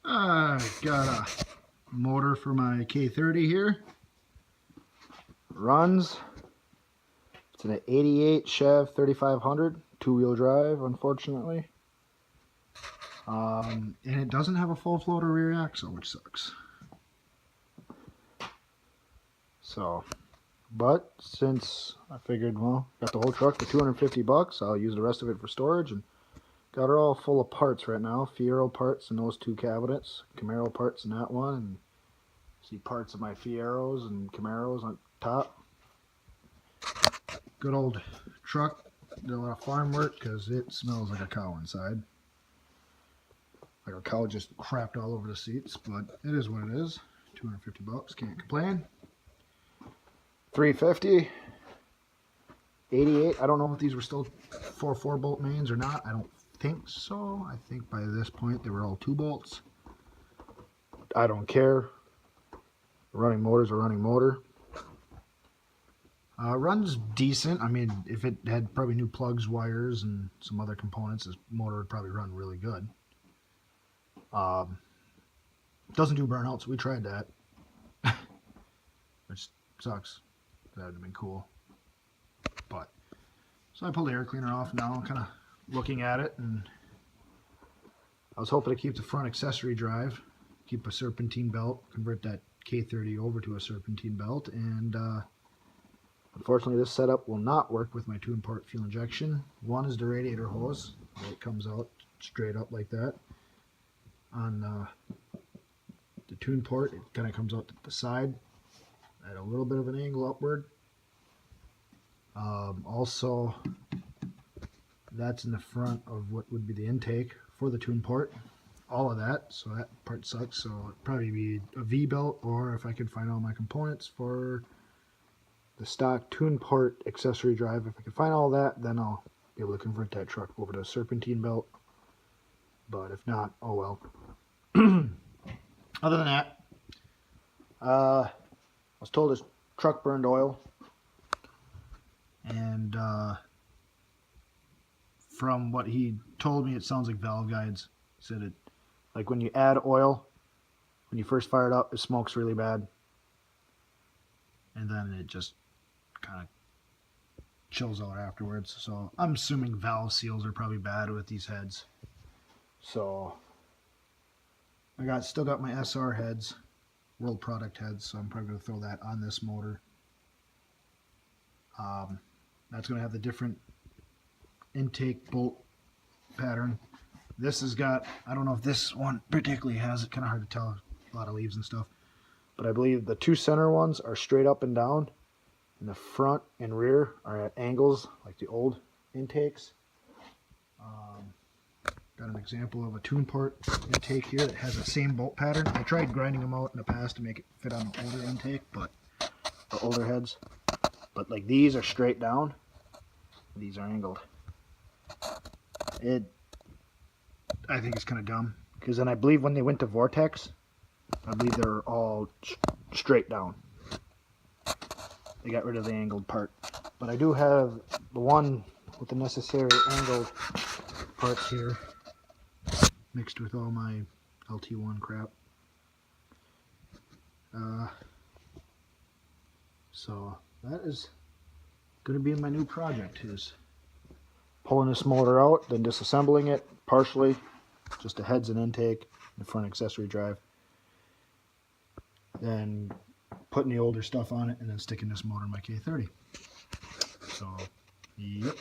I got a motor for my K30 here. Runs. It's an 88 Chev 3500, two-wheel drive, unfortunately. And it doesn't have a full floater rear axle, which sucks. So, but since I figured, well, got the whole truck for $250, I'll use the rest of it for storage, and got her all full of parts right now. Fiero parts in those two cabinets, Camaro parts in that one, and see parts of my Fieros and Camaros on top. Good old truck. Did a lot of farm work because it smells like a cow inside. Like a cow just crapped all over the seats, but it is what it is. $250, can't complain. 350, 88. I don't know if these were still 4-bolt mains or not. I don't think so. I think by this point they were all 2 bolts. I don't care. Running motor's a running motor. Runs decent. I mean, if it had probably new plugs, wires, and some other components, this motor would probably run really good. Doesn't do burnouts. We tried that, which sucks. That would have been cool. But so I pulled the air cleaner off now. I'm kind of looking at it, and I was hoping to keep the front accessory drive, keep a serpentine belt, convert that K30 over to a serpentine belt, and unfortunately, this setup will not work with my two-in-part fuel injection. One is the radiator hose. It comes out straight up like that. On the tune port, it kind of comes out to the side at a little bit of an angle upward. Also, that's in the front of what would be the intake for the tune port. All of that, so that part sucks. So it'd probably be a V-belt, or if I could find all my components for the stock tune port accessory drive, if I can find all that, then I'll be able to convert that truck over to a serpentine belt. But if not, oh well. Other than that, I was told this truck burned oil, and from what he told me, it sounds like valve guides. He said it, like when you add oil, when you first fire it up, it smokes really bad, and then it just kind of chills out afterwards. So I'm assuming valve seals are probably bad with these heads. So I still got my SR heads, World Product heads, so I'm probably going to throw that on this motor. That's going to have the different intake bolt pattern. This has got, I don't know if this one particularly has it, kind of hard to tell, a lot of leaves and stuff, but I believe the 2 center ones are straight up and down, and the front and rear are at angles like the old intakes. Got an example of a tune port intake here that has the same bolt pattern. I tried grinding them out in the past to make it fit on the older intake, but the older heads. But like these are straight down, these are angled. I think it's kind of dumb, because then I believe when they went to Vortex, I believe they're all straight down. They got rid of the angled part. But I do have the one with the necessary angled parts here, mixed with all my LT1 crap. So that is going to be my new project, is pulling this motor out, then disassembling it partially, just the heads and intake, the front accessory drive, then putting the older stuff on it, and then sticking this motor in my K30. So, yep.